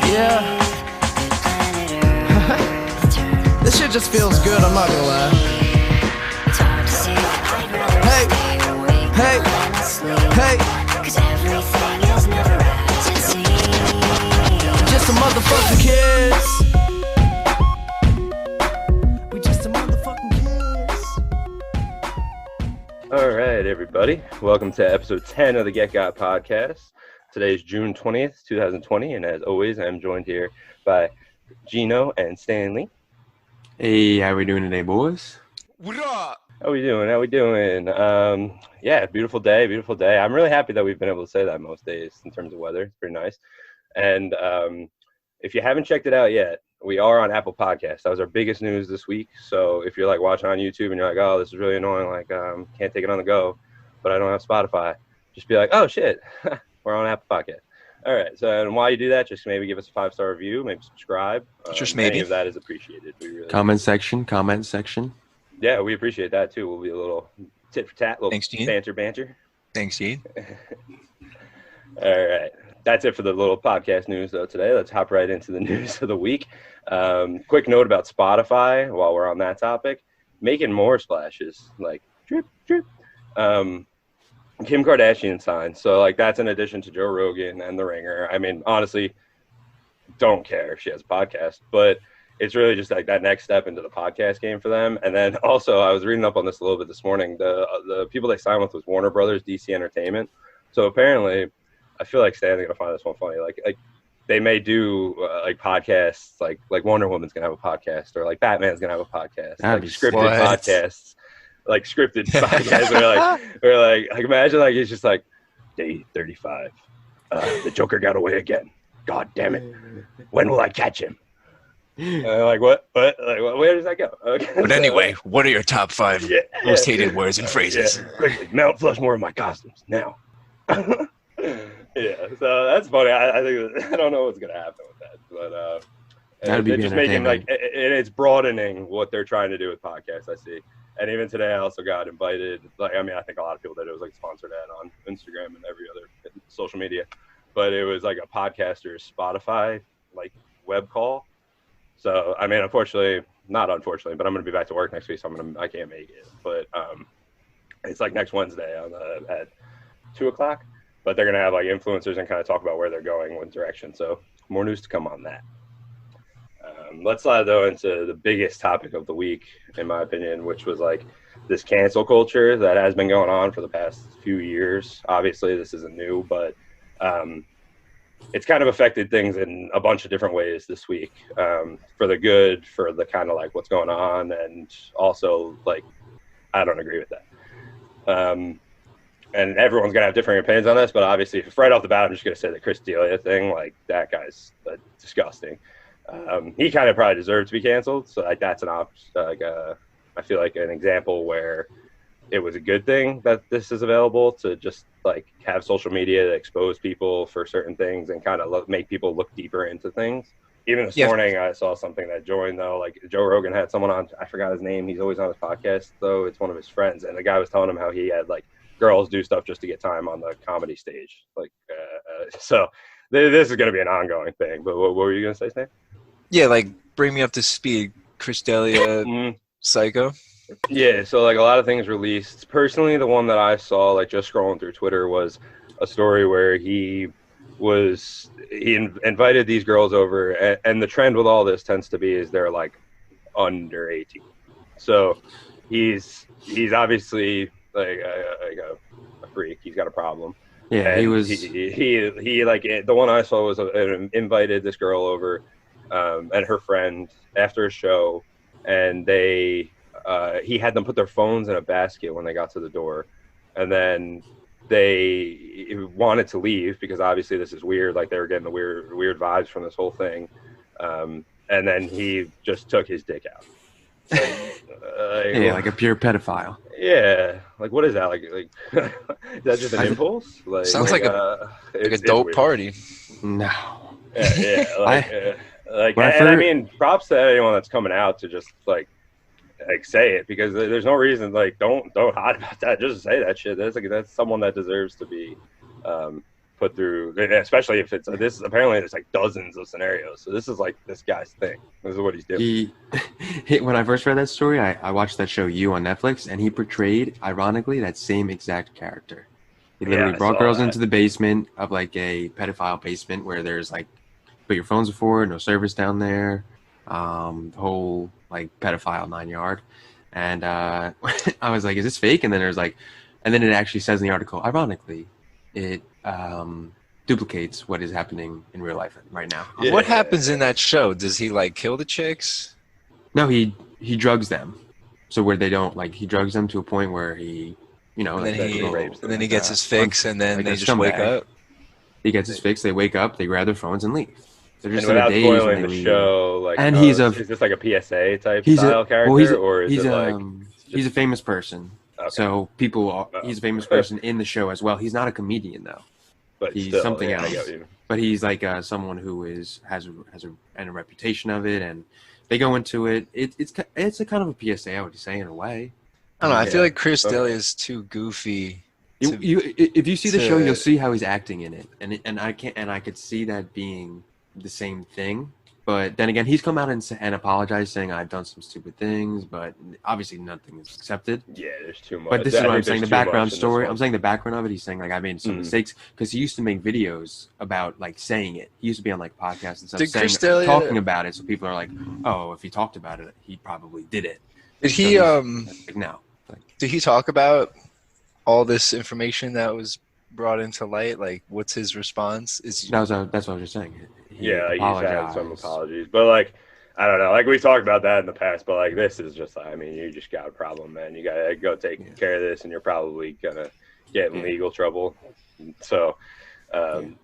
Yeah. This shit just feels good, I'm not gonna lie. Hey, hey, hey. Just some motherfucking kids. We just some motherfucking kids. All right, everybody. Welcome to episode 10 of the GetGot podcast. Today is June 20th, 2020, and as always, I'm joined here by Gino and Stanley. Hey, how we doing today, boys? What up? How we doing? Yeah, beautiful day. I'm really happy that we've been able to say that most days in terms of weather. It's pretty nice. And if you haven't checked it out yet, we are on Apple Podcasts. That was our biggest news this week. So if you're like watching on YouTube and you're like, oh, this is really annoying, like can't take it on the go, but I don't have Spotify, just be like, oh shit, we're on Apple Podcasts. All right. So and while you do that, just maybe give us a 5-star review, maybe subscribe. Just maybe. Any of that is appreciated. We really Comment section. Yeah, we appreciate that too. We'll be a little tit for tat, little Thanks, Gene. banter. Thanks, Gene. All right. That's it for the little podcast news, though, today. Let's hop right into the news of the week. Quick note about Spotify while we're on that topic. Making more splashes, like drip, drip. Kim Kardashian signed. So, like, that's in addition to Joe Rogan and The Ringer. I mean, honestly, don't care if she has a podcast. But it's really just, like, that next step into the podcast game for them. And then also, I was reading up on this a little bit this morning. The people they signed with was Warner Brothers, DC Entertainment. So, apparently, I feel like Stan's going to find this one funny. Like they may do, like, podcasts. Like Wonder Woman's going to have a podcast. Or, like, Batman's going to have a podcast. That'd Like, be scripted what? podcasts. Like scripted podcasts where like imagine like it's just like day 35. The Joker got away again. God damn it. When will I catch him? Like what? Like where does that go? Okay. But anyway, what are your top 5 most hated words and phrases? Yeah. Quickly, Mount flush more of my costumes now. Yeah, so that's funny. I think I don't know what's gonna happen with that, but That'd be they're just making like entertainment. it's broadening what they're trying to do with podcasts. I see. And even today, I also got invited. Like, I mean, I think a lot of people did. It was like a sponsored ad on Instagram and every other social media. But it was like a podcaster's Spotify like web call. So, I mean, not unfortunately, but I'm going to be back to work next week, so I can't make it. But it's like next Wednesday at 2:00. But they're going to have like influencers and kind of talk about where they're going, what direction. So more news to come on that. Let's slide though into the biggest topic of the week, in my opinion, which was like this cancel culture that has been going on for the past few years. Obviously, this isn't new, but it's kind of affected things in a bunch of different ways this week, for the good, for the kind of like what's going on, and also like I don't agree with that. And everyone's gonna have different opinions on this, but obviously, right off the bat, I'm just gonna say the Chris D'Elia thing, like that guy's disgusting. He kind of probably deserved to be canceled. So like that's I feel like an example where it was a good thing that this is available to just like have social media to expose people for certain things and kind of make people look deeper into things. Even this morning, I saw something that joined though, like Joe Rogan had someone on, I forgot his name. He's always on his podcast though. It's one of his friends. And the guy was telling him how he had like girls do stuff just to get time on the comedy stage. Like, so this is going to be an ongoing thing, but what were you going to say, Stan? Yeah, like bring me up to speed. Chris D'Elia, psycho. Yeah, so like a lot of things released. Personally, the one that I saw, like just scrolling through Twitter, was a story where he invited these girls over, and the trend with all this tends to be is they're like under 18. So he's obviously like a freak. He's got a problem. Yeah, and he was. He like the one I saw was invited this girl over, and her friend after a show, and he had them put their phones in a basket when they got to the door, and then they wanted to leave because obviously this is weird. Like they were getting the weird vibes from this whole thing, and then he just took his dick out. Like a pure pedophile. Yeah, like what is that? Like is that just an impulse? Like Sounds like a dope party. No. Yeah. I mean, props to anyone that's coming out to just like say it, because there's no reason, like don't hide about that. Just say that shit. That's someone that deserves to be put through, especially if it's this. Apparently, there's like dozens of scenarios. So this is like this guy's thing. This is what he's doing. When I first read that story, I watched that show You on Netflix, and he portrayed, ironically, that same exact character. He literally brought girls into the basement of like a pedophile basement where there's like, put your phones before, no service down there, the whole like pedophile 9 yard. And I was like, is this fake? And then there's like, and then it actually says in the article, ironically, it duplicates what is happening in real life right now. Yeah. What happens in that show? Does he like kill the chicks? No, he drugs them. So where they don't, like, he drugs them to a point where he, you know, and like, then he gets his fix, and then like they just wake up. He gets his fix, they wake up, they grab their phones and leave. They're just and without in a daze spoiling the show, like, and is this like a PSA type style character, or is it like he's a famous person? Okay. So he's a famous person in the show as well. He's not a comedian though, but he's still, something else. But he's like someone who has a reputation of it, and they go into it. It's a kind of a PSA, I would say, in a way. I don't know. I feel like Chris D'Elia is too goofy. If you see the show, you'll see how he's acting in it, and I could see that being the same thing. But then again, he's come out and apologized, saying I've done some stupid things, but obviously nothing is accepted. Yeah, there's too much. But this is what I'm saying. The background story. I'm saying the background of it. He's saying like I made some mistakes because he used to make videos about like saying it. He used to be on like podcasts and stuff, talking about it. So people are like, oh, if he talked about it, he probably did it. Did he like, no? Did he talk about all this information that was brought into light? Like, what's his response? That's what I was just saying. He's had some apologies, but like, I don't know. Like we talked about that in the past, but like this is just, I mean, you just got a problem, man. You gotta go take care of this, and you're probably gonna get in legal trouble. So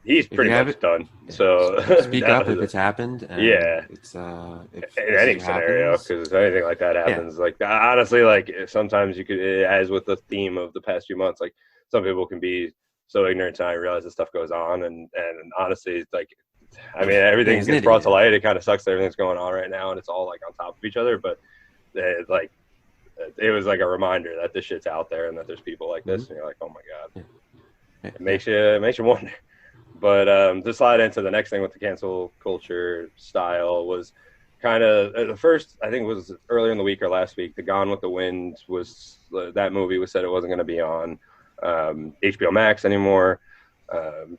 he's pretty much done. So speak up if it's happened. And it's if in any scenario, because if anything like that happens, like honestly, like sometimes you could, as with the theme of the past few months, like some people can be so ignorant to not realize this stuff goes on, and honestly, like. I mean, everything gets brought to light. It kind of sucks that everything's going on right now, and it's all like on top of each other. But it was like a reminder that this shit's out there and that there's people like this, and you're like, oh my god, it makes you wonder. But to slide into the next thing with the cancel culture style was kind of the first. I think it was earlier in the week or last week. The Gone with the Wind was that movie was said it wasn't going to be on HBO Max anymore.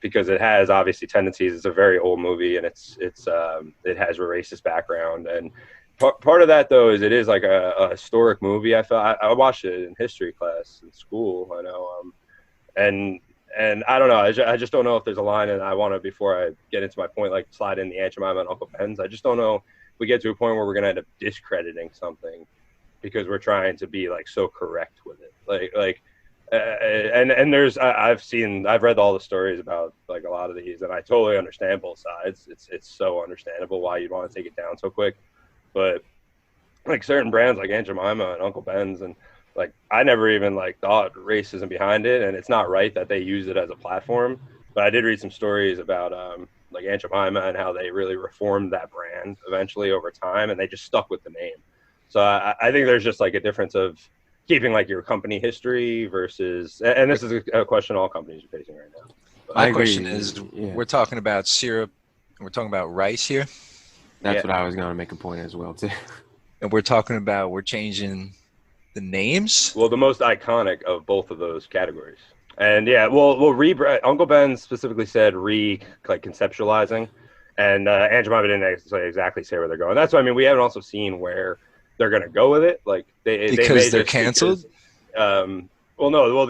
Because it has obviously tendencies. It's a very old movie, and it has a racist background. And part of that though is it is like a historic movie. I watched it in history class in school. I know, and I don't know. I just don't know if there's a line. And I want to, before I get into my point, like slide in the Aunt Jemima and Uncle Ben's. I just don't know if we get to a point where we're gonna end up discrediting something because we're trying to be like so correct with it, like. And there's I've read all the stories about like a lot of these, and I totally understand both sides. It's so understandable why you'd want to take it down so quick, but like certain brands like Aunt Jemima and Uncle Ben's, and like I never even like thought racism behind it, and it's not right that they use it as a platform. But I did read some stories about like Aunt Jemima and how they really reformed that brand eventually over time, and they just stuck with the name. So I think there's just like a difference of keeping like your company history versus, and this is a question all companies are facing right now. My question is, we're talking about syrup, and we're talking about rice here. That's what I was going to make a point as well too. And we're talking about we're changing the names. Well, the most iconic of both of those categories, and Uncle Ben specifically said conceptualizing, and Aunt Jemima didn't exactly say where they're going. That's why I mean we haven't also seen where they're going to go with it, like they're canceled.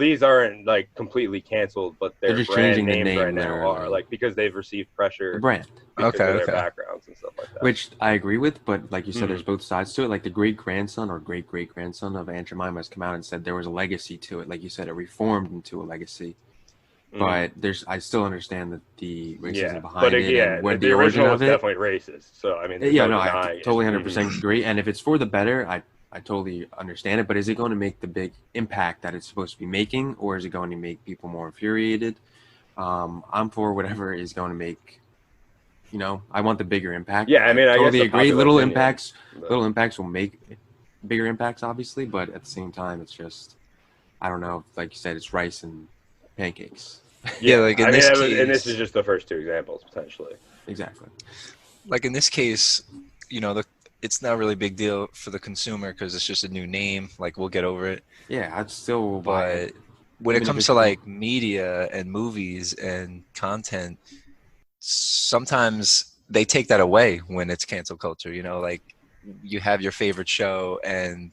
These aren't like completely canceled, but their just brand changing names the name right now are like because they've received pressure. The brand, because of their backgrounds and stuff like that. Which I agree with, but like you said, there's both sides to it. Like the great grandson or great grandson of Aunt Jemima has come out and said there was a legacy to it. Like you said, it reformed into a legacy. But I still understand that the racism behind it, and where the origin of it, definitely racist. So I mean, I totally 100% agree. And if it's for the better, I totally understand it. But is it going to make the big impact that it's supposed to be making, or is it going to make people more infuriated? I'm for whatever is going to make. I want the bigger impact. Yeah, I mean, I totally agree. Little opinion, impacts will make bigger impacts, obviously. But at the same time, it's just, I don't know. Like you said, it's rice and pancakes. Yeah, like in this and this case, is just the first two examples potentially. Exactly. like in this case, it's not really a big deal for the consumer because it's just a new name. Like we'll get over it. Yeah, I'd still buy But it. when it Even if comes it's to a little- like media and movies and content, sometimes they take that away when it's cancel culture. Like you have your favorite show and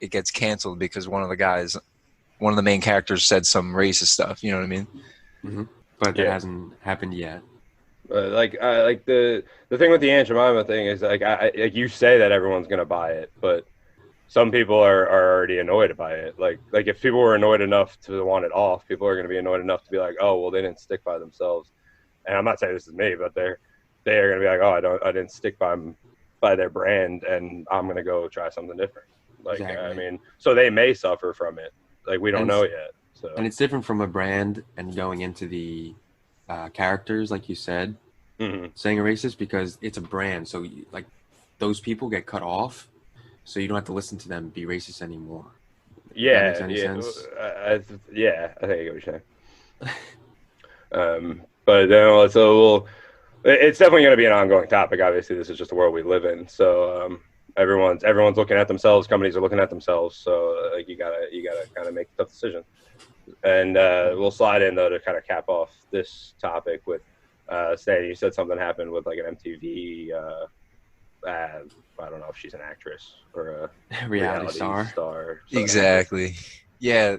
it gets canceled because one of the main characters said some racist stuff. You know what I mean? Mhm. But that Yeah. hasn't happened yet. Like the thing with the Aunt Jemima thing is like like you say that everyone's gonna buy it, but some people are already annoyed by it. Like if people were annoyed enough to want it off, people are gonna be annoyed enough to be like, oh well, they didn't stick by themselves. And I'm not saying this is me, but they are gonna be like, oh, I didn't stick by their brand, and I'm gonna go try something different. Like Exactly. I mean, so they may suffer from it. Like we don't And know yet. So And it's different from a brand and going into the characters, like you said, mhm. saying a racist because it's a brand. So, like, those people get cut off, so you don't have to listen to them be racist anymore. Yeah, That makes any sense? Yeah, I think I get what you're saying. But then so it's definitely going to be an ongoing topic. Obviously, this is just the world we live in. So everyone's looking at themselves. Companies are looking at themselves. So like you gotta kind of make a tough decision. And we'll slide in though to kind of cap off this topic with saying you said something happened with like an MTV. I don't know if she's an actress or a Reality star. So Exactly. Yeah,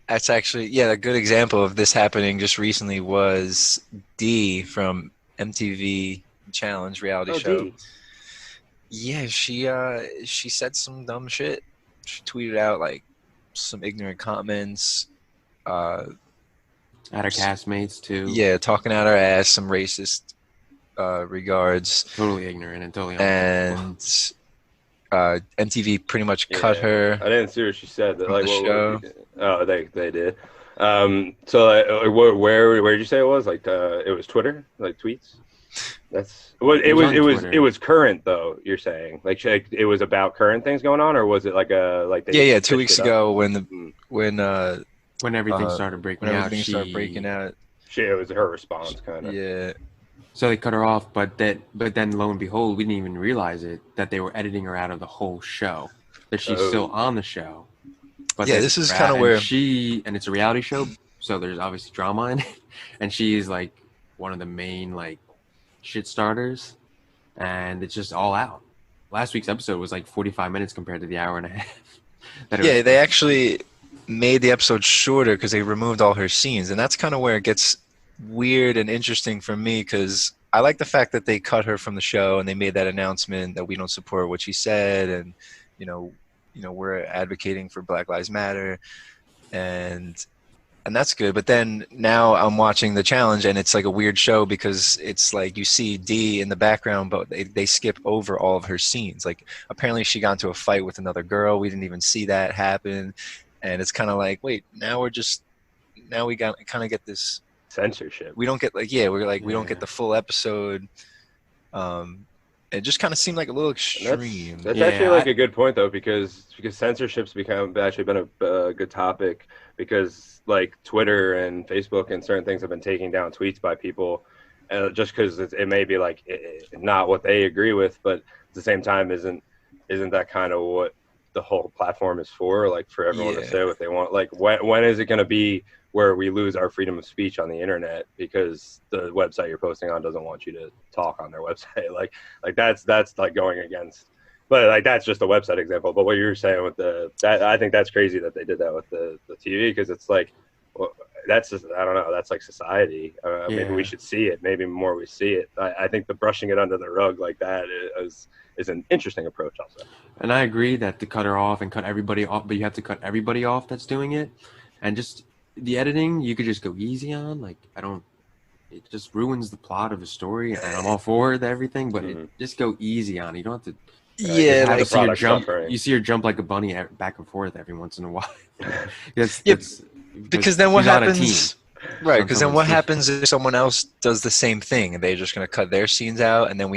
that's actually a good example of this happening just recently was D from MTV Challenge reality show. D. Yeah, she said some dumb shit. She tweeted out like some ignorant comments. At her castmates, too. Yeah, talking out her ass, some racist regards. Totally ignorant and totally And MTV pretty much cut her. I didn't see what she said. from Like the what, show. oh, they did. So where did you say it was? Like it was Twitter, like tweets. That's what it was. It was current though. You're saying like it was about current things going on, or was it like they 2 weeks ago when everything started breaking out. Everything started breaking out. It was her response, kind of. Yeah. So they cut her off, but then lo and behold, we didn't even realize it that they were editing her out of the whole show. That she's still on the show. But yeah, this is kind of where and it's a reality show, so there's obviously drama in it, and she's like one of the main like shit starters, and it's just all out. Last week's episode was like 45 minutes compared to the hour and a half. they actually made the episode shorter because they removed all her scenes, and that's kind of where it gets weird and interesting for me because I like the fact that they cut her from the show and they made that announcement that we don't support what she said, and we're advocating for Black Lives Matter, and that's good. But then now I'm watching the challenge and it's like a weird show because it's like you see D in the background, but they skip over all of her scenes. Like apparently she got into a fight with another girl. We didn't even see that happen. And it's kind of like, wait, now we got kind of get this censorship. We don't get we don't get the full episode. It just kind of seemed like a little extreme. That's actually like a good point though, because censorship's actually been a good topic because like Twitter and Facebook and certain things have been taking down tweets by people, just because it may be like not what they agree with, but at the same time isn't that kind of what the whole platform is for? Like for everyone to say what they want. Like when is it going to be where we lose our freedom of speech on the internet because the website you're posting on doesn't want you to talk on their website? Like that's like going against, but like that's just a website example. But what you're saying with that, I think that's crazy that they did that with the TV, because it's like, well, that's just, I don't know, that's like society. Maybe we should see it. Maybe more we see it. I think the brushing it under the rug like that is an interesting approach also. And I agree that to cut her off and cut everybody off, but you have to cut everybody off that's doing it, and just the editing, you could just go easy on. Like, it just ruins the plot of the story, and I'm all for everything, but just go easy on it. You don't have to. Like see her jump. You see her jump like a bunny back and forth every once in a while. Because then what happens? Right, because then what happens if someone else does the same thing and they're just going to cut their scenes out, and then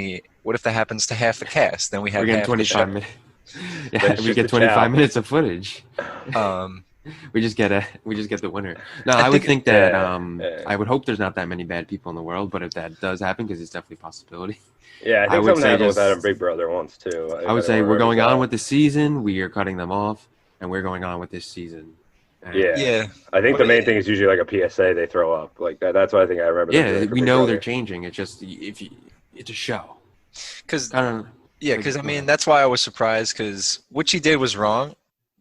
what if that happens to half the cast? Then we have half 25 minutes. Yeah, we get 25 minutes of footage. we just get the winner. No, I I would think- think that yeah. I would hope there's not that many bad people in the world, but if that does happen, because it's definitely a possibility. Yeah, I I think would something say happened with just- Adam Big Brother once too. I would say we're going on with the season. We are cutting them off, and we're going on with this season. And Yeah. Yeah. I think But the main it- thing is usually like a PSA they throw up like that. That's what I think I remember. them yeah, doing for we Big know Brother. they're changing. It's just it's a show. Because I don't know. Yeah, because I mean that's why I was surprised. Because what she did was wrong.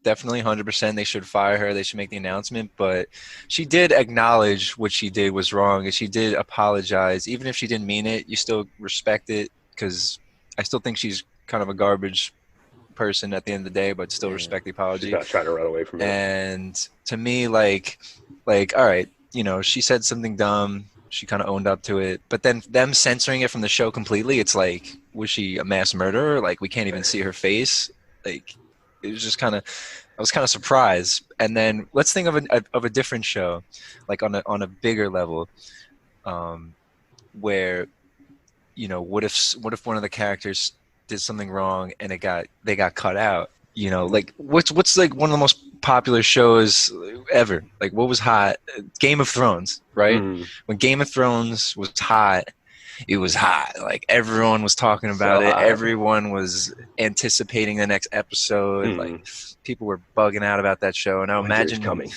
Definitely, 100%. They should fire her. They should make the announcement. But she did acknowledge what she did was wrong, and she did apologize. Even if she didn't mean it, you still respect it. Because I still think she's kind of a garbage person at the end of the day, but still Yeah. respect the She's apology. not trying to run away from it. And to me, like, all right, you know, she said something dumb. She kind of owned up to it. But then them censoring it from the show completely, it's like, was she a mass murderer? Like, we can't even see her face. Like, it was just kind of, I was kind of surprised. And then let's think of a different show, like on a bigger level, where, you know, what if one of the characters did something wrong and they got cut out? You know, like what's like one of the most popular shows ever? Like what was hot? Game of Thrones, right? Mm. When Game of Thrones was hot, it was hot. Like everyone was talking about So it. hot. Everyone was anticipating the next episode. Mm. Like people were bugging out about that show. Now Winter is imagine coming.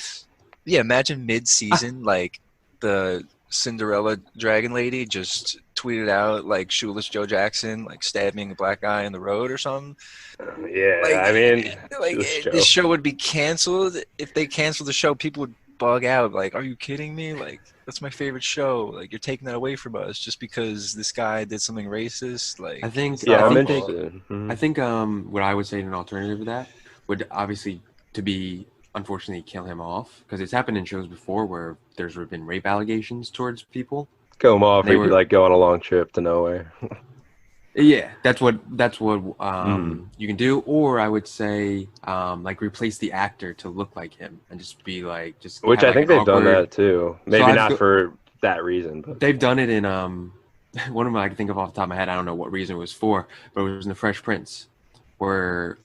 Yeah, imagine mid-season, like the Cinderella dragon lady just tweeted out like shoeless Joe Jackson like stabbing a black guy in the road or something. Yeah, Like, I mean, like this show. this show would be canceled. If they canceled the show, people would bug out. Like, are you kidding me? Like, that's my favorite show. Like, you're taking that away from us just because this guy did something racist. Like, I think it's yeah, not I'm our think they- fault. interested. Mhm. I think what I would say in an alternative to that would obviously to be unfortunately kill him off, because it's happened in shows before where there's been rape allegations towards people. Kill them off. They We could were- like go on a long trip to nowhere. Yeah, that's what Mm. you can do. Or I would say like replace the actor to look like him and just be like just Which have, I like, think an they've done awkward- that too. Maybe I've not go- for that reason, but They've done it in one of them I can think of off the top of my head. I don't know what reason it was for, but it was in The Fresh Prince, where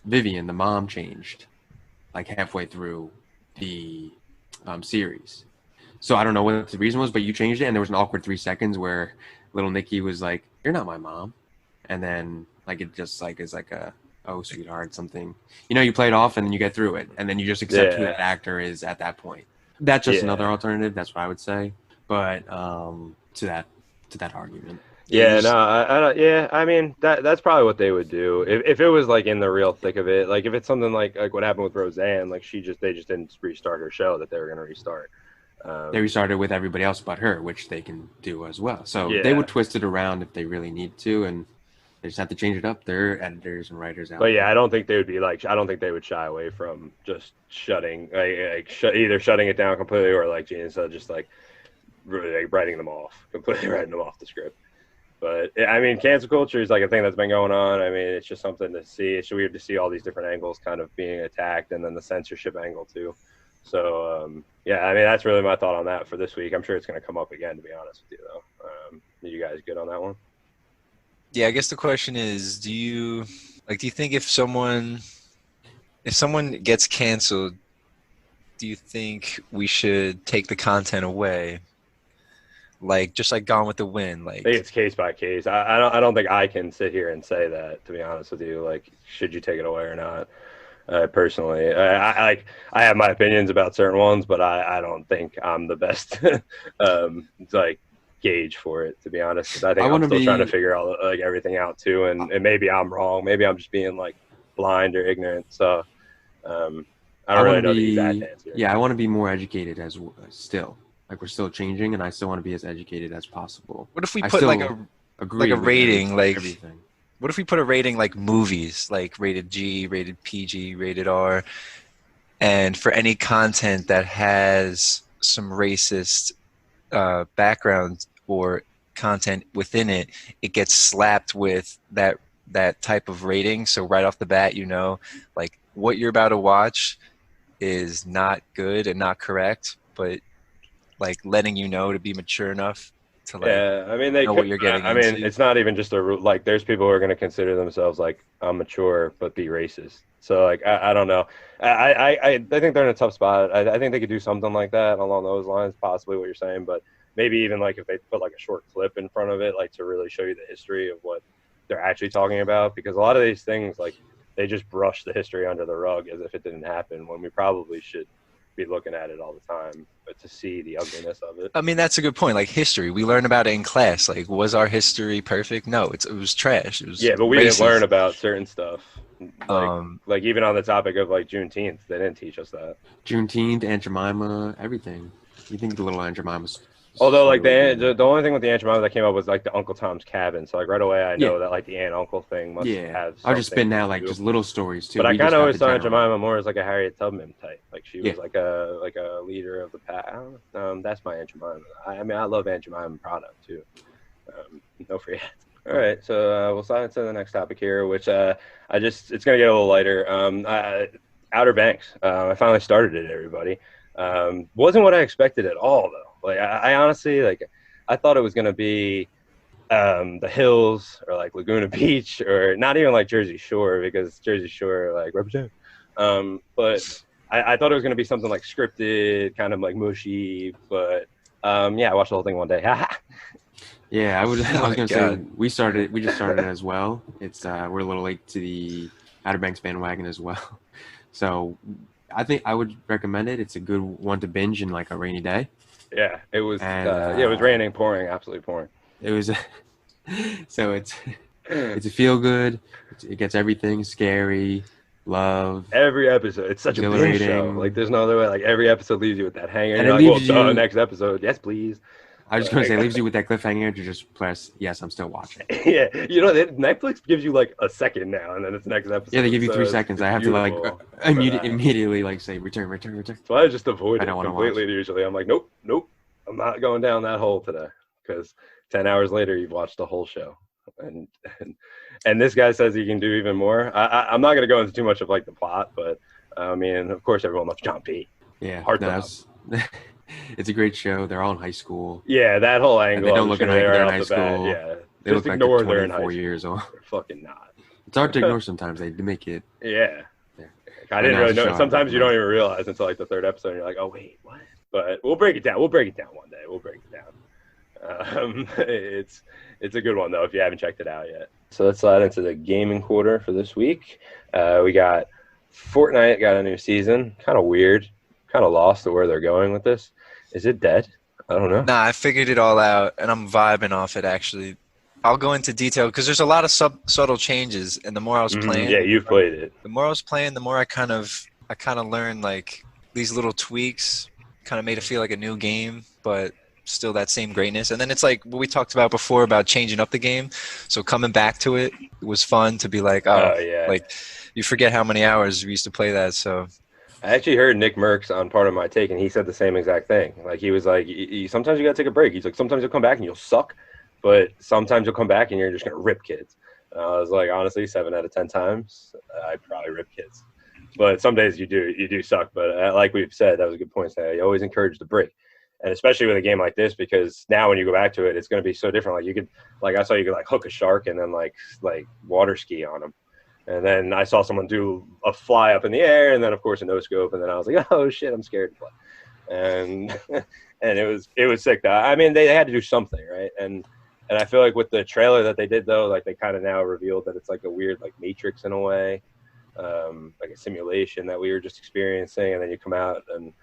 Vivian, the mom, changed like halfway through the series. So I don't know what the reason was, but you changed it, and there was an awkward 3 seconds where little Nikki was like, "You're not my mom," and then like it just like is like a "Oh, sweetheart," something. You know, you play it off, and then you get through it, and then you just accept who Yeah. that actor is at that point. That's just Yeah. another alternative. That's what I would say. But to that argument, yeah, just- no, I don't. Yeah, I mean that's probably what they would do if it was like in the real thick of it. Like if it's something like what happened with Roseanne, like they just didn't restart her show that they were gonna restart. they restarted with everybody else but her, which they can do as well. So Yeah. they would twist it around if they really need to, and they just have to change it up. They're editors and writers out. But yeah, I don't think they would be like. I don't think they would shy away from just shutting, either shutting it down completely or like Gene said, just like really like writing them off, completely writing them off the script. But I mean, cancel culture is like a thing that's been going on. I mean, it's just something to see. It's weird to see all these different angles kind of being attacked, and then the censorship angle too. So yeah, I mean, that's really my thought on that for this week. I'm sure it's going to come up again, to be honest with you, though. Are you guys good on that one? Yeah, I guess the question is, do you think if someone gets canceled, do you think we should take the content away? Like just like Gone with the Wind, like I think it's case by case. I don't think I can sit here and say that, to be honest with you. Like, should you take it away or not? Personally, I have my opinions about certain ones, but I don't think I'm the best like gauge for it, to be honest. 'Cause I think I'm still trying to figure out like everything out too, and maybe I'm wrong. Maybe I'm just being like blind or ignorant. So I don't really know the exact answer. Yeah, I want to be more educated still. Like we're still changing, and I still want to be as educated as possible. what if we I put still like a agree with rating, like everything. what if we put a rating like movies, like rated G, rated PG, rated R, and for any content that has some racist background or content within it, it gets slapped with that type of rating. So right off the bat, you know, like what you're about to watch is not good and not correct, but like letting you know to be mature enough to like Yeah, I mean, they know could, what you're getting I mean, into. it's not even just like there's people who are going to consider themselves like I'm mature but be racist. So like I don't know. I think they're in a tough spot. I think they could do something like that along those lines, possibly what you're saying, but maybe even like if they put like a short clip in front of it, like to really show you the history of what they're actually talking about, because a lot of these things, like, they just brush the history under the rug as if it didn't happen, when we probably should be looking at it all the time, but to see the ugliness of it. I mean, that's a good point. Like history, we learn about it in class. Like, was our history perfect? No, it was trash. It was But we racist. didn't learn about certain stuff. Like even on the topic of like Juneteenth, they didn't teach us that. Juneteenth, Aunt Jemima, everything. You think the little Aunt Jemima's... Although, like, the only thing with the Aunt Jemima that came up was like the Uncle Tom's Cabin. So like right away, I know that like the aunt uncle thing must have. I was just spitting out like just little stories too. But I kind of always saw Aunt Jemima more as like a Harriet Tubman type. Like she was like a leader of the pack. That's my Aunt Jemima. I mean, I love Aunt Jemima product too. No free ads. All right, so we'll slide into the next topic here, which it's gonna get a little lighter. Outer Banks. I finally started it, everybody. Wasn't what I expected at all, though. Like I honestly, like, I thought it was gonna be the hills or like Laguna Beach or not even like Jersey Shore, because Jersey Shore like represent. But I thought it was gonna be something like scripted, kind of like mushy. But I watched the whole thing one day. Yeah, I was gonna say we just started it as well. It's we're a little late to the Outer Banks bandwagon as well. So I think I would recommend it. It's a good one to binge in like a rainy day. Yeah, it was. It was raining, pouring, absolutely pouring. It was. So it's a feel good. It gets everything: scary, love. Every episode, it's such a binge show. Like there's no other way. Like every episode leaves you with that hanger. And you're like, well, next episode, yes, please. I was just going to say, it leaves you with that cliffhanger to just press, yes, I'm still watching. Yeah, Netflix gives you like a second now, and then it's next episode. Yeah, they give you 3 seconds. I have to like immediately like say, return. So I just avoid it completely usually. I'm like, nope, I'm not going down that hole today, because 10 hours later, you've watched the whole show. And this guy says he can do even more. I'm not going to go into too much of like the plot, but I mean, of course, everyone loves John P. Yeah, it's a great show. They're all in high school. Yeah, that whole angle. They don't look like they're in high school. Yeah, they look like they're 24 years old. They're fucking not. It's hard to ignore sometimes. They make it. Yeah. I didn't really know. Sometimes you don't even realize until like the third episode, and you're like, oh wait, what? But we'll break it down. We'll break it down one day. We'll break it down. It's a good one though if you haven't checked it out yet. So let's slide into the gaming quarter for this week. We got Fortnite got a new season. Kind of weird. Kind of lost to where they're going with this. Is it dead? I don't know. Nah, I figured it all out, and I'm vibing off it, actually. I'll go into detail, because there's a lot of subtle changes, and the more I was playing... Yeah, you've played it. The more I was playing, the more I kind of learned, like, these little tweaks kind of made it feel like a new game, but still that same greatness. And then it's like what we talked about before about changing up the game. So coming back to it was fun to be like, like, you forget how many hours we used to play that, so... I actually heard Nick Merckx on Part of My Take, and he said the same exact thing. Like, he was like, sometimes you got to take a break. He's like, sometimes you'll come back and you'll suck, but sometimes you'll come back and you're just going to rip kids. I was like, honestly, 7 out of 10 times, I'd probably rip kids. But some days you do suck. But like we've said, that was a good point. So you always encourage the break. And especially with a game like this, because now when you go back to it, it's going to be so different. Like, you could, like, I saw you could, like, hook a shark and then, like water ski on him. And then I saw someone do a fly up in the air, and then of course a no scope, and then I was like, "Oh shit, I'm scared to play." And and it was sick. Though. I mean, they had to do something, right? And I feel like with the trailer that they did, though, like they kind of now revealed that it's like a weird like Matrix in a way, like a simulation that we were just experiencing. And then you come out, and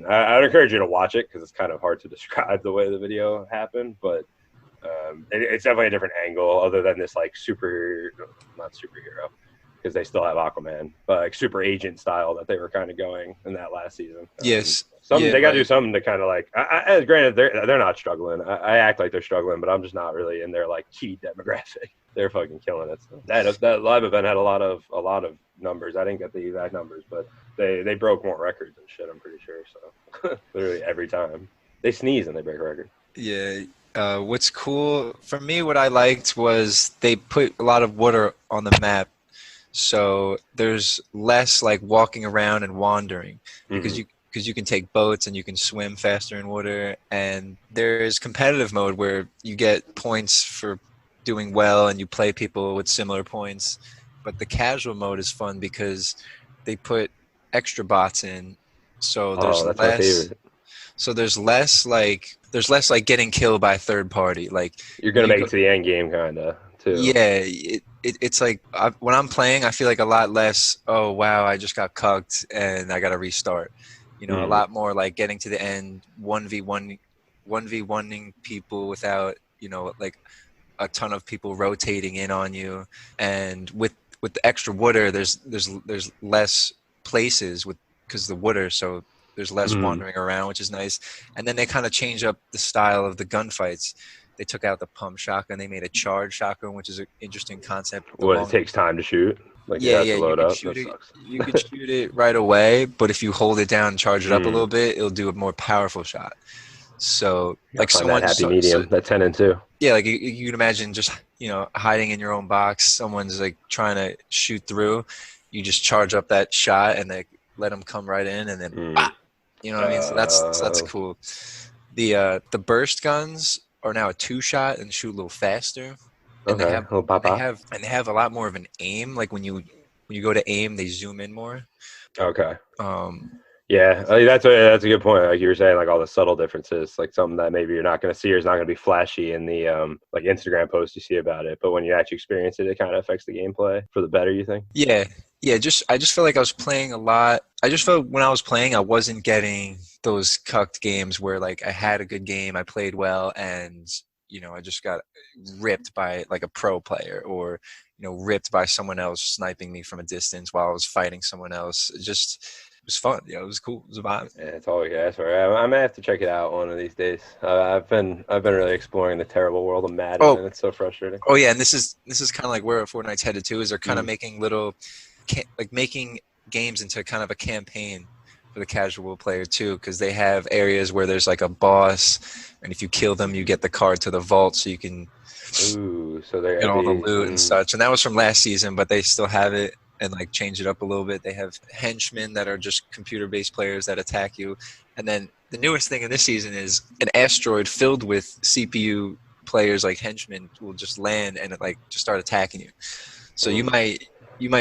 I'd encourage you to watch it, because it's kind of hard to describe the way the video happened, but. It's definitely a different angle, other than this like not superhero, because they still have Aquaman, but like super agent style that they were kind of going in that last season. Yes, they got to do something to kind of like. Granted, they're not struggling. I act like they're struggling, but I'm just not really in their like key demographic. They're fucking killing it. So that live event had a lot of numbers. I didn't get the exact numbers, but they broke more records and shit. I'm pretty sure. So literally every time they sneeze and they break a record. Yeah. What's cool for me, what I liked was they put a lot of water on the map, so there's less like walking around and wandering, because you can take boats and you can swim faster in water, and there's competitive mode where you get points for doing well and you play people with similar points, but the casual mode is fun because they put extra bots in, so there's That's my favorite. so there's less like getting killed by a third party. Like You're gonna make it to the end game, kinda too. yeah, it's like when I'm playing, I feel like a lot less. Oh wow, I just got cucked and I got to restart. You know, a lot more like getting to the end, 1v1ing people without, you know, like a ton of people rotating in on you. And with the extra water, there's less places because the water, so there's less wandering around, which is nice. And then they kind of change up the style of the gunfights. They took out the pump shotgun. They made a charge shotgun, which is an interesting concept. It takes time to shoot. Like yeah, you load up. You could shoot it right away, but if you hold it down and charge it up a little bit, it'll do a more powerful shot. So like someone that happy medium, that 10 and 2. Yeah, like you can imagine just, you know, hiding in your own box. Someone's like trying to shoot through. You just charge up that shot and they let them come right in, and then you know what I mean. So that's cool. The burst guns are now a 2-shot and shoot a little faster. And they have a lot more of an aim. Like when you go to aim, they zoom in more. Okay. Yeah, I mean, that's a good point. Like you were saying, like all the subtle differences, like something that maybe you're not going to see or is not going to be flashy in the like Instagram posts you see about it, but when you actually experience it, it kind of affects the gameplay for the better. You think? Yeah. I just felt like I was playing a lot. I just felt when I was playing, I wasn't getting those cucked games where like I had a good game, I played well, and you know, I just got ripped by like a pro player, or, you know, ripped by someone else sniping me from a distance while I was fighting someone else. It was fun. You know, it was cool. It was a vibe. Yeah, it's all you ask for. I might have to check it out one of these days. I've been really exploring the terrible world of Madden, and it's so frustrating. Oh yeah, and this is kind of like where Fortnite's headed to. Is they're kind of making making games into kind of a campaign for the casual player too, because they have areas where there's like a boss, and if you kill them, you get the card to the vault, so you can get all the loot and such. And that was from last season, but they still have it and like change it up a little bit. They have henchmen that are just computer-based players that attack you, and then the newest thing in this season is an asteroid filled with CPU players, like henchmen, will just land and like just start attacking you. So you might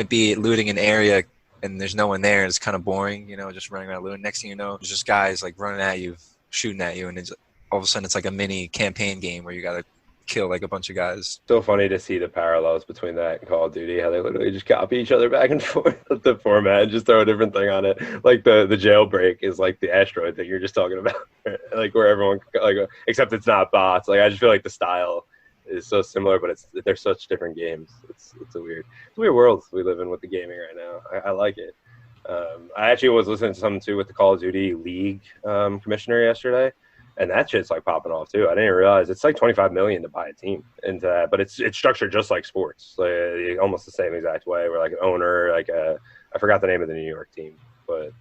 be looting an area and there's no one there, and it's kind of boring, you know, just running around looting. Next thing you know, there's just guys like running at you, shooting at you, and all of a sudden it's like a mini campaign game where you got to kill like a bunch of guys. So funny to see the parallels between that and Call of Duty, how they literally just copy each other back and forth with the format and just throw a different thing on it. Like the jailbreak is like the asteroid thing you're just talking about, like where everyone, like, except it's not bots. Like I just feel like the style is so similar, but they're such different games. It's a weird world we live in with the gaming right now. I like it. I actually was listening to something too with the Call of Duty League commissioner yesterday, and that shit's like popping off too. I didn't realize it's like $25 million to buy a team into that, but it's structured just like sports, like almost the same exact way. Where like an owner, like I forgot the name of the New York team, but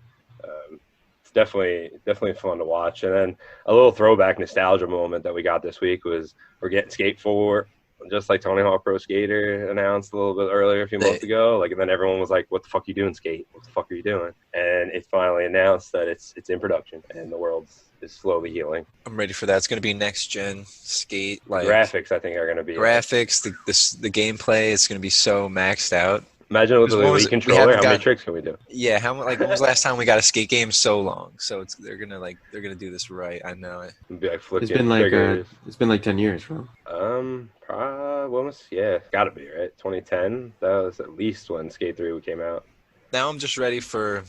it's definitely fun to watch. And then a little throwback nostalgia moment that we got this week was we're getting Skate 4, just like Tony Hawk Pro Skater announced a little bit earlier, a few months ago. Like, and then everyone was like, "What the fuck are you doing, Skate? What the fuck are you doing?" And it's finally announced that it's in production, and the world is slowly healing. I'm ready for that. It's going to be next gen Skate. Like graphics, I think are going to be graphics. The gameplay is going to be so maxed out. Imagine with the Elite controller, how many tricks can we do? Yeah, when was the last time we got a skate game so long? So they're gonna do this right. I know it. It'd be like it's been like 10 years, bro. Almost, yeah, gotta be right. 2010. That was at least when Skate 3 came out. Now I'm just ready for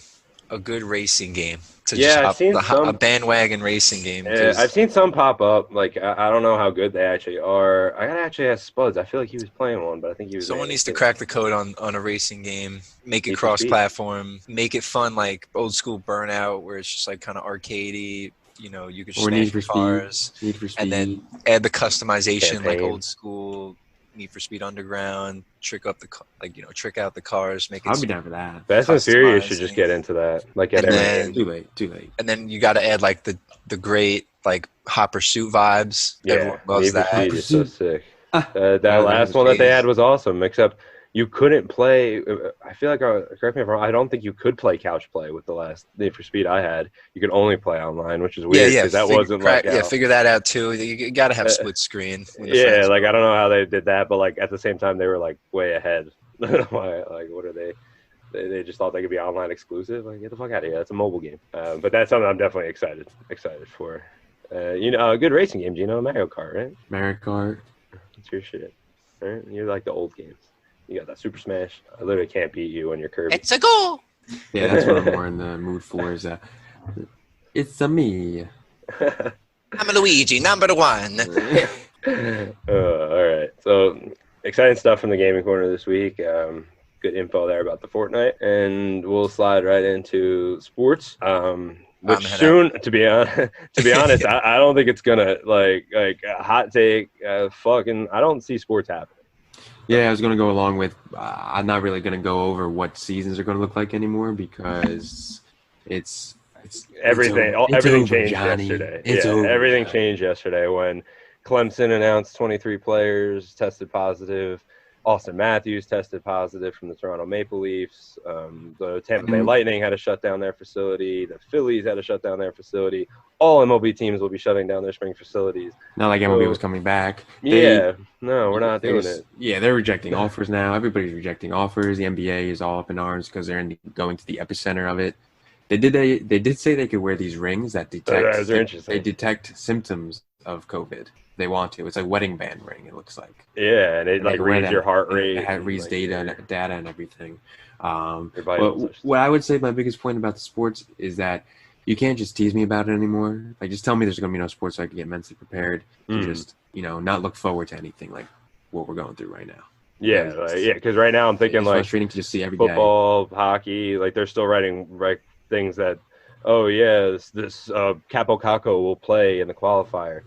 a good racing game. I've seen a bandwagon racing game. Yeah, I've seen some pop up. Like I don't know how good they actually are. I gotta actually ask Spuds. I feel like he was playing one, but I think he was. Someone needs to crack the code on a racing game. Make it cross-platform. Make it fun, like old school Burnout, where it's just like kind of arcadey. You know, you could just Need for cars, Speed. And then add the customization, like old school Need for Speed Underground. Trick out the cars. Make it. I'll be down for that. Fast and Furious should just get into that. Like, too late. And then you got to add like the great like hot pursuit vibes. Yeah, everyone loves that. Need for Speed is so sick. That Yeah, last one that they had was awesome. Except you couldn't play. I feel like, correct me if I'm wrong, I don't think you could play couch play with the last Need for Speed I had. You could only play online, which is weird because that wasn't like. Yeah, figure that out too. You got to have split screen. Yeah, like I don't know how they did that, but like at the same time they were like way ahead. I don't know why. Like, what are they? They just thought they could be online exclusive. Like, get the fuck out of here. That's a mobile game. But that's something I'm definitely excited for. A good racing game. Do you know Mario Kart, right? Mario Kart. That's your shit. Right? You like the old games. You got that Super Smash. I literally can't beat you when you're Kirby. It's a goal. Yeah, that's what I'm more in the mood for. Is it's a me. I'm a Luigi, number 1. All right. So exciting stuff from the gaming corner this week. Good info there about the Fortnite, and we'll slide right into sports. Which soon, to be honest, I don't think it's gonna like a hot take. Fucking, I don't see sports happening. Yeah, I was gonna go along with. I'm not really gonna go over what seasons are gonna look like anymore because it's everything. It's everything over, changed Johnny. yesterday. It's over, everything Johnny. changed yesterday when Clemson announced 23 players tested positive. Austin Matthews tested positive from the Toronto Maple Leafs. The Tampa Bay Lightning had to shut down their facility. The Phillies had to shut down their facility. All MLB teams will be shutting down their spring facilities. Not like MLB was coming back. No, we're not doing it. Yeah, they're rejecting offers now. Everybody's rejecting offers. The NBA is all up in arms because they're going to the epicenter of it. They did say they could wear these rings that detect they detect symptoms of COVID. They want to. It's a wedding band ring. It looks like. Yeah, and it like reads your heart rate. It reads data and everything. But what I would say my biggest point about the sports is that you can't just tease me about it anymore. Like, just tell me there's going to be no sports so I can get mentally prepared to just not look forward to anything like what we're going through right now. Yeah, because right now I'm thinking like frustrating to just see every football, hockey. Like they're still writing things that, oh yeah, this Capo Caco will play in the qualifier.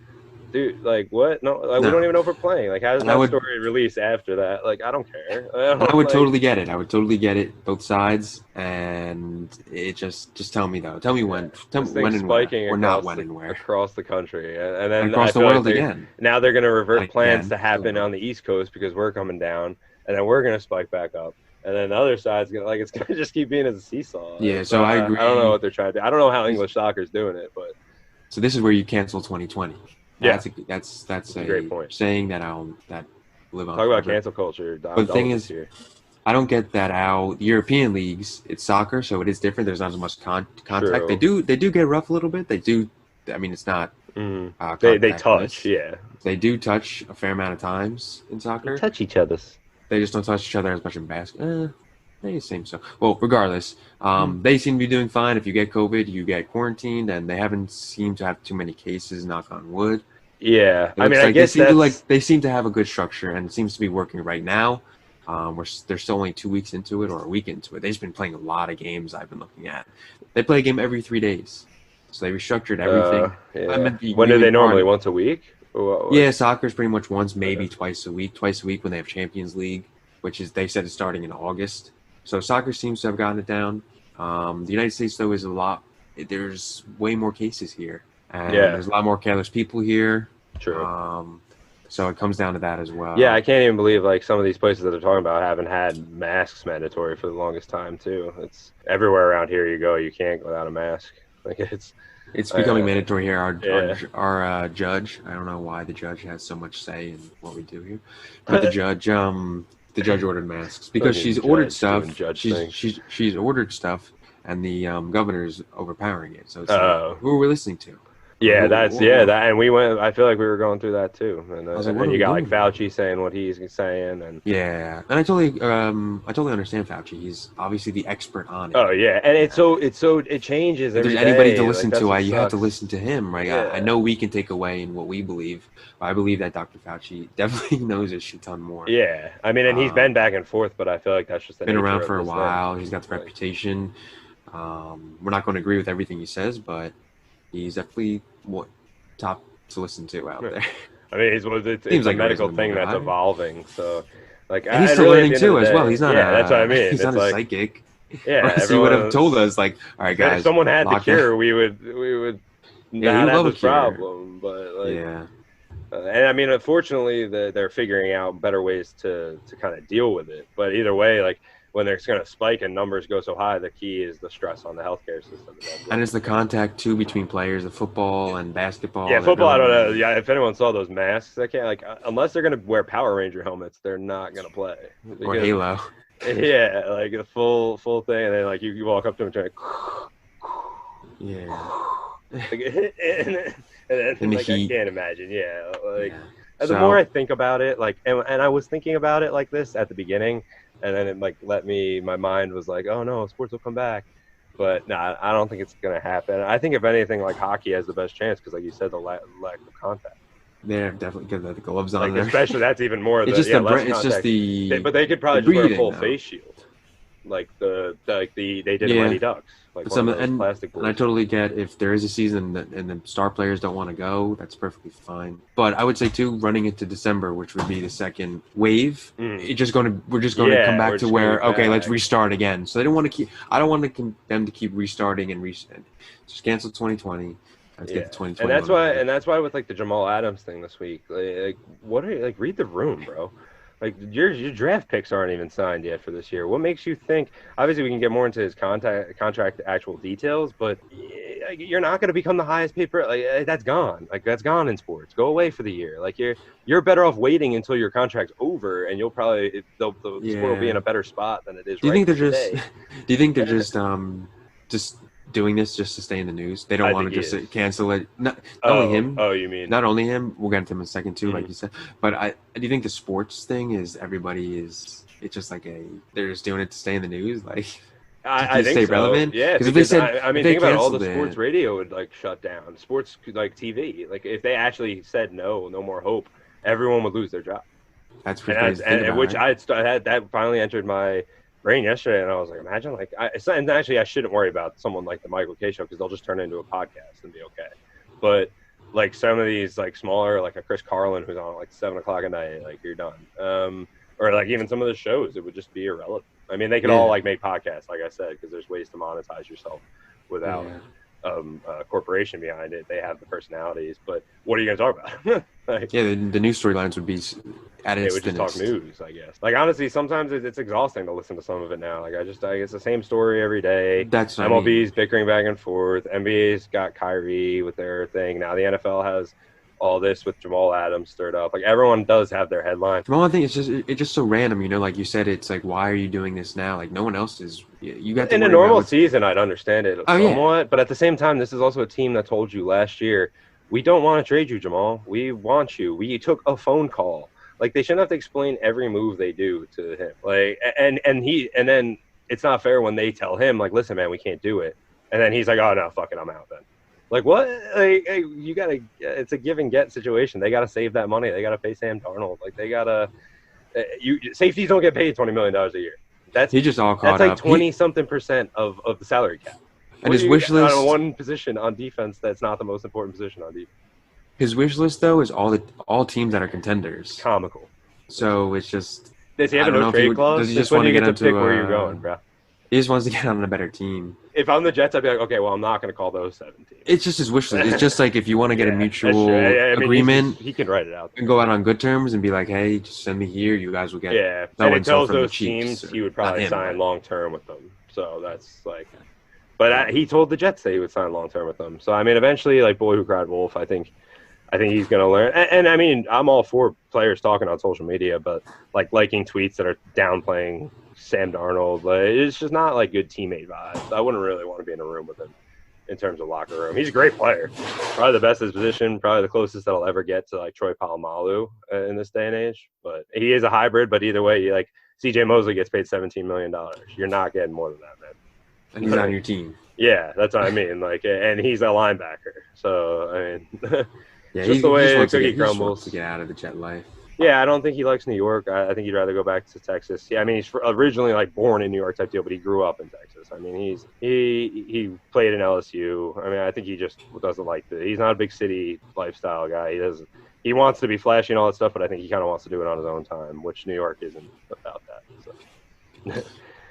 Dude, like what? No, we don't even know if we're playing. Like, how does that story release after that? Like, I don't care. I would totally get it. I would totally get it, both sides. And it just tell me though. Tell me when. Tell me when and where. Or not when and where. Across the country, and then across the world again. Now they're going to revert plans to happen on the East Coast because we're coming down, and then we're going to spike back up. And then the other side's it's gonna just keep being as a seesaw. Yeah, so I agree. I don't know what they're trying to do. I don't know how English soccer's doing it, but so this is where you cancel 2020. Yeah, that's a great point. Saying that that live on. Talk about cancel culture. But the thing is, I don't get that how European leagues, it's soccer, so it is different. There's not as much contact. True. They do get rough a little bit. They do. I mean, it's not. They touch. Yeah. They do touch a fair amount of times in soccer. They touch each other. They just don't touch each other as much in basketball. They seem so. Well, regardless, they seem to be doing fine. If you get COVID, you get quarantined, and they haven't seemed to have too many cases. Knock on wood. Yeah, I mean, I guess they seem to have a good structure, and it seems to be working right now. They're still only 2 weeks into it or a week into it. They've just been playing a lot of games. I've been looking at. They play a game every 3 days, so they restructured everything. Yeah. When do they normally? Once a week? Yeah, soccer's pretty much once, maybe twice a week. Twice a week when they have Champions League, which is they said is starting in August. So soccer seems to have gotten it down. The United States though is a lot. There's way more cases here, and there's a lot more careless people here. True. So it comes down to that as well. Yeah, I can't even believe like some of these places that they're talking about haven't had masks mandatory for the longest time too. It's everywhere around here you go, you can't go without a mask. Like it's becoming mandatory here. Our judge, I don't know why the judge has so much say in what we do here, but the judge ordered masks because she's ordered stuff. She's ordered stuff, and the governor's overpowering it. So it's like, who are we listening to? Yeah, and we went. I feel like we were going through that too, and then you got like Fauci saying what he's saying, and and I totally understand Fauci. He's obviously the expert on it. Oh yeah, and it changes. If there's anybody to listen to, you have to listen to him, right? Yeah. I know we can take away in what we believe, but I believe that Dr. Fauci definitely knows a shit ton more. Yeah, I mean, and he's been back and forth, but I feel like that's just been around for a while. He's got the reputation. We're not going to agree with everything he says, but he's definitely top to listen to out there. I mean, it's a medical thing that's evolving. So, like, and he's still learning too as well. He's not. That's what I mean. He's not a psychic. Yeah, he would have told us like, all right, guys. If someone had the cure, we would not have this problem. But like, and I mean, unfortunately, they're figuring out better ways to kind of deal with it. But either way, like, when they're going to spike and numbers go so high, the key is the stress on the healthcare system. And it's the contact, too, between players of football and basketball. Yeah, football, I don't know. Yeah, if anyone saw those masks, they can't, like, unless they're going to wear Power Ranger helmets, they're not going to play. Or Halo. Yeah, like the full thing, and then like you walk up to him and try to Yeah. like, and then In the like I heat. can't imagine. Yeah, like Yeah. and the more I So think about it, like and I was thinking about it like this at the beginning, and then it like my mind was like, oh no, sports will come back. But no, I don't think it's gonna happen. I think if anything, like hockey has the best chance because, like you said, the lack of contact. they're definitely good the gloves on Like there. especially that's even more It's the just the less it's just contact. But they could the probably just wear a breathing full though. face shield, like they did in Yeah. Mighty Ducks, like But one some of those plastic and I boards. totally get if there is a season and the star players don't want to go, that's perfectly fine. But I would say too, running into December, which would be the second wave, we're just going to come We're back to just gonna where get okay, let's back. restart again. So they don't want to keep. I don't want them to keep restarting and just cancel 2020. Let's get to 2021. And that's why with like the Jamal Adams thing this week, like what are you like? Read the room, bro. Like your draft picks aren't even signed yet for this year. What makes you think? Obviously, we can get more into his contract actual details, but you're not going to become the highest paid. Like that's gone. Like that's gone in sports. Go away for the year. Like you're better off waiting until your contract's over, and you'll probably the sport will be in a better spot than it is. Do you right think they're today. just? Do you think they're just doing this just to stay in the news? They don't I want think to he just is. cancel it. Not only him. Oh, you mean? Not only him. We'll get into him in a second too, like Mhm. you said. But do you think the sports thing is everybody is? It's just like they're just doing it to stay in the news, like I to think stay so. relevant. Yeah, Because if they said, I mean, if they think about all the canceled sports it, radio would like shut down. Sports like TV, like if they actually said no more hope, everyone would lose their job. that's pretty crazy to think about. Which Right? I had that finally entered my brain yesterday, and I was like, imagine like and actually I shouldn't worry about someone like the Michael K show because they'll just turn it into a podcast and be okay. But like some of these like smaller, like a Chris Carlin who's on at like 7 o'clock at night, like you're done. Or like even some of the shows, it would just be irrelevant. I mean, they could all Yeah. like make podcasts, like I said, because there's ways to monetize yourself without Yeah. a corporation behind it. They have the personalities, but what are you going to talk about? Like, Yeah. The news storylines would be at they its would just talk thinnest. news, I guess. Like honestly, sometimes it's exhausting to listen to some of it now. Like I it's the same story every day. That's what I MLB's mean. bickering back and forth. NBA's got Kyrie with their thing. Now the NFL has all this with Jamal Adams stirred up. Like everyone does have their headline. The one thing is it's just so random, you know. Like you said, it's like why are you doing this now? Like no one else is. You got to In a worry about normal what's- season, I'd understand it Oh, yeah. somewhat, but at the same time, this is also a team that told you last year, we don't want to trade you, Jamal. We want you. We took a phone call. Like they shouldn't have to explain every move they do to him. Like and then it's not fair when they tell him like, listen, man, we can't do it, and then he's like, oh no, fuck it, I'm out then. Like what? Like, hey, you gotta. It's a give and get situation. They gotta save that money. They gotta pay Sam Darnold. Like they gotta. Safeties don't get paid $20 million a year. He just all caught That's like up. 20-something% of the salary cap. And his wish list on one position on defense that's not the most important position on defense. His wish list though is all teams that are contenders. Comical. So it's just Does he have I a don't know no if he trade would- clause? does he This just when wanna you get get to pick into, where you're going, bro. he just wants to get on a better team. If I'm the Jets, I'd be like, okay, well, I'm not going to call those 7 teams. It's just his wish list. It's just like if you want to get a Yeah, that's mutual true. I mean, agreement he can write it out. and go out on good terms and be like, hey, just send me here. You guys will get. Yeah, no and one it tells from the those Chiefs, teams or he would not probably him, sign but- long term with them. So that's like, but he told the Jets that he would sign long term with them. So I mean, eventually, like boy who cried wolf. I think he's going to learn. And I mean, I'm all for players talking on social media, but like liking tweets that are downplaying Sam Darnold, like, it's just not like good teammate vibes. I wouldn't really want to be in a room with him in terms of locker room. He's a great player, probably the best at his position, probably the closest that I'll ever get to like Troy Polamalu in this day and age. But he is a hybrid. But either way, like CJ Mosley gets paid $17 million. You're not getting more than that, man. And he's on your team. Yeah, that's what I mean. Like, and he's a linebacker. So I mean, Yeah, just the way wants the to cookie get, he just crumbles. wants to get out of the Jet life. yeah, I don't think he likes New York. I think he'd rather go back to Texas. Yeah, I mean, he's originally like born in New York type deal, but he grew up in Texas. I mean, he played in LSU. I mean, I think he just doesn't like he's not a big city lifestyle guy. He wants to be flashy and all that stuff, but I think he kind of wants to do it on his own time, which New York isn't about that. So.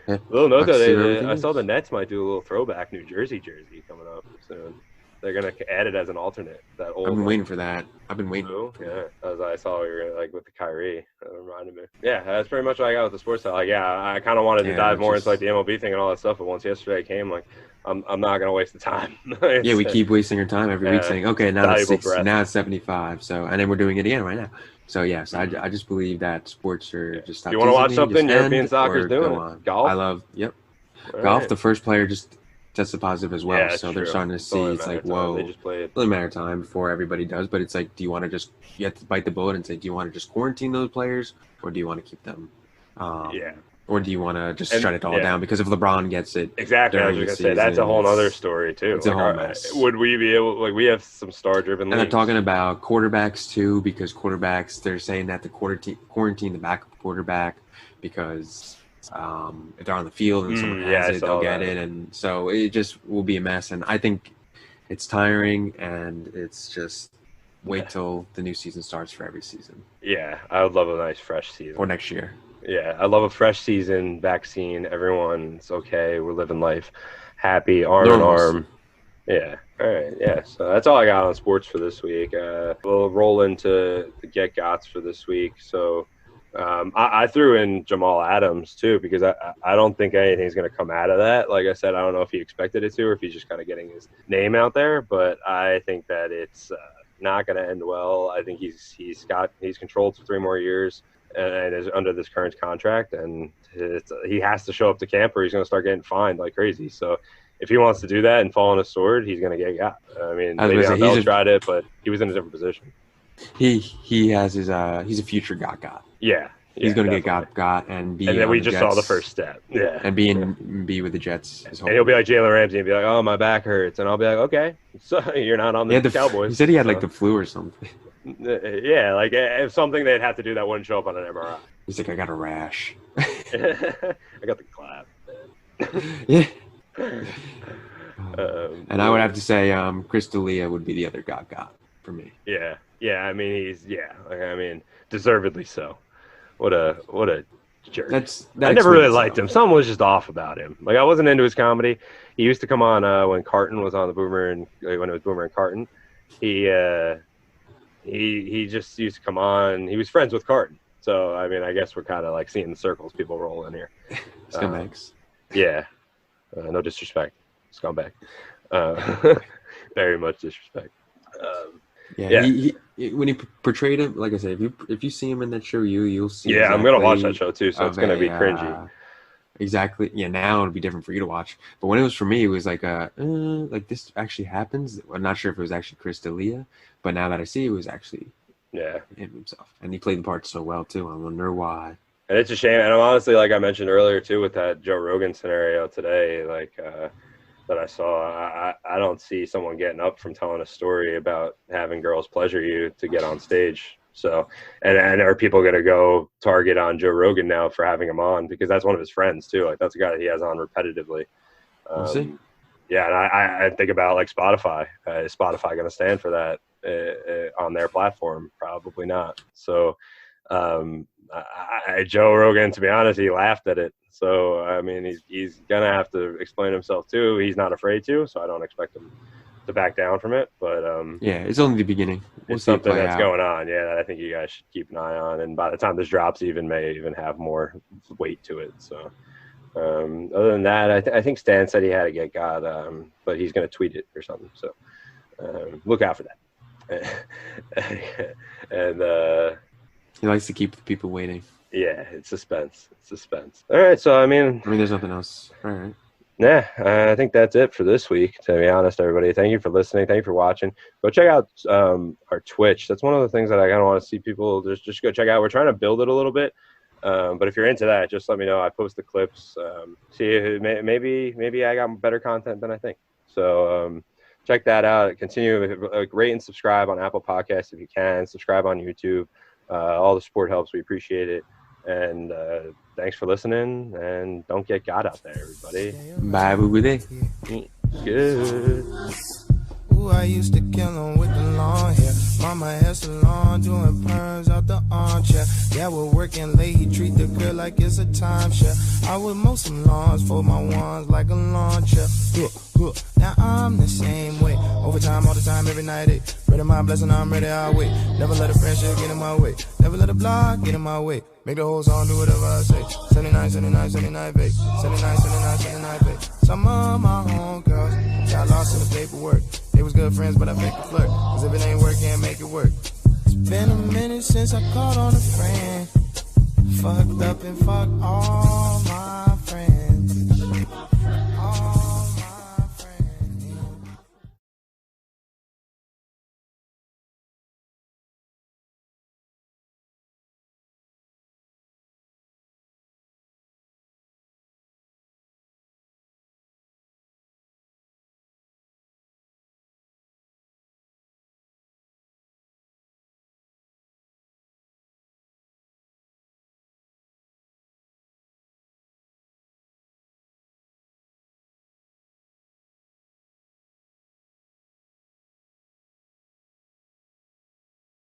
Yeah. Little note Let's see where though, everything I saw is. the Nets might do a little throwback New Jersey jersey coming up soon. They're gonna add it as an alternate. That old. I've been waiting for that. I've been waiting. Oh, yeah, as I saw you were gonna, like with the Kyrie. That reminded me. Yeah, that's pretty much what I got with the sports side. Like, yeah, I kind of wanted to dive more into like the MLB thing and all that stuff, but once yesterday came, like, I'm not gonna waste the time. Yeah, we keep wasting our time every week saying, okay, now it's 60, now it's 75. So, and then we're doing it again right now. So yes, I just believe that sports are just. If you want to watch something European soccer's doing? Golf. I love. Yep. All Golf. right. The first player just tested positive as well, Yeah, so true. they're starting to see. It's like, whoa, They just play it doesn't matter time before everybody does, but it's like, do you want to just, you have to bite the bullet and say, do you want to just quarantine those players, or do you want to keep them? Or do you want to just shut it all down? Because if LeBron gets it, exactly, I was gonna say that's a whole other story too. It's a whole mess. Would we be able? Like, we have some star-driven leagues. And they're talking about quarterbacks too, because quarterbacks, they're saying that the quarantine the backup quarterback because if they're on the field and someone has it, they'll get it, and so it just will be a mess. And I think it's tiring, and it's just wait till the new season starts for every season. Yeah, I would love a nice fresh season. Or next year. Yeah, I love a fresh season, vaccine, everyone's okay, we're living life happy, arm in arm. Yeah, all right, yeah, so that's all I got on sports for this week. We'll roll into the GetGots for this week. So I threw in Jamal Adams too, because I don't think anything's going to come out of that. Like I said, I don't know if he expected it to, or if he's just kind of getting his name out there, but I think that it's not going to end well. I think he's controlled for 3 more years. And is under this current contract, and he has to show up to camp, or he's going to start getting fined like crazy. So if he wants to do that and fall on his sword, he's going to get got. I mean, maybe Bell tried it, but he was in a different position. He has his he's a future got. Yeah, he's going to get got and be. And then we just Jets, saw the first step. Yeah, and be with the Jets. And he'll be like Jalen Ramsey and be like, "Oh, my back hurts," and I'll be like, "Okay, so you're not on the Cowboys." He said he had like the flu or something. Yeah, like if something they'd have to do that wouldn't show up on an MRI. He's like, I got a rash. I got the clap. Yeah. And I would have to say, Chris D'Elia would be the other got for me. Yeah. I mean, deservedly so. What a jerk. I never really liked him. Something was just off about him. Like, I wasn't into his comedy. He used to come on when Carton was on the Boomer and when it was Boomer and Carton. He just used to come on. He was friends with Carton. So, I mean, I guess we're kind of like seeing the circles people roll in here. Scumbags. Yeah. No disrespect. Scumbag. Very much disrespect. He when he portrayed him, like I said, if you see him in that show, you'll see. Yeah, I'm going to watch that show too, so it's going to be cringy. Exactly. Yeah, now it'll be different for you to watch. But when it was for me, it was like like this actually happens. I'm not sure if it was actually Chris D'Elia, but now that I see it was actually him himself. And he played the part so well too. I wonder why. And it's a shame. And I'm honestly, like I mentioned earlier too, with that Joe Rogan scenario today, like that I saw, I don't see someone getting up from telling a story about having girls pleasure you to get on stage. So, and are people going to go target on Joe Rogan now for having him on, because that's one of his friends too. Like, that's a guy that he has on repetitively. Yeah, and I think about like Spotify. Is Spotify going to stand for that on their platform? Probably not. So, Joe Rogan, to be honest, he laughed at it. So, I mean, he's going to have to explain himself too. He's not afraid to, so I don't expect him to back down from it. But yeah, it's only the beginning. It's something that's going on. Yeah, that I think you guys should keep an eye on. And by the time this drops, may even have more weight to it. So, other than that, I think Stan said he had to get God, but he's going to tweet it or something. So, look out for that. And he likes to keep the people waiting. Yeah, it's suspense. All right, so I mean, there's nothing else. All right. Yeah, I think that's it for this week, to be honest, everybody. Thank you for listening. Thank you for watching. Go check out our Twitch. That's one of the things that I kind of want to see people just go check out. We're trying to build it a little bit. But if you're into that, just let me know. I post the clips. See, maybe I got better content than I think. So check that out. Continue rate and subscribe on Apple Podcasts if you can. Subscribe on YouTube. All the support helps. We appreciate it. And thanks for listening. And don't get God out there, everybody. Bye, boo day. Good. Ooh, I used to kill him with the long hair. on my hair salon, doing perms out the armchair. Yeah, we're working late, he treat the girl like it's a timeshare. I would mow some lawns, fold my wands like a lawn chair. Now I'm the same way, overtime all the time, every night. Ready my blessing, I'm ready, I'll wait. Never let the pressure get in my way, never let the block get in my way. Make the whole song do whatever I say. 79, 79, 79, babe. 79, 79, 79, babe. Some of my homegirls got lost in the paperwork. They was good friends, but I faked the flirt. Cause if it ain't work, can't make it work. It's been a minute since I called on a friend. Fucked up and fucked all my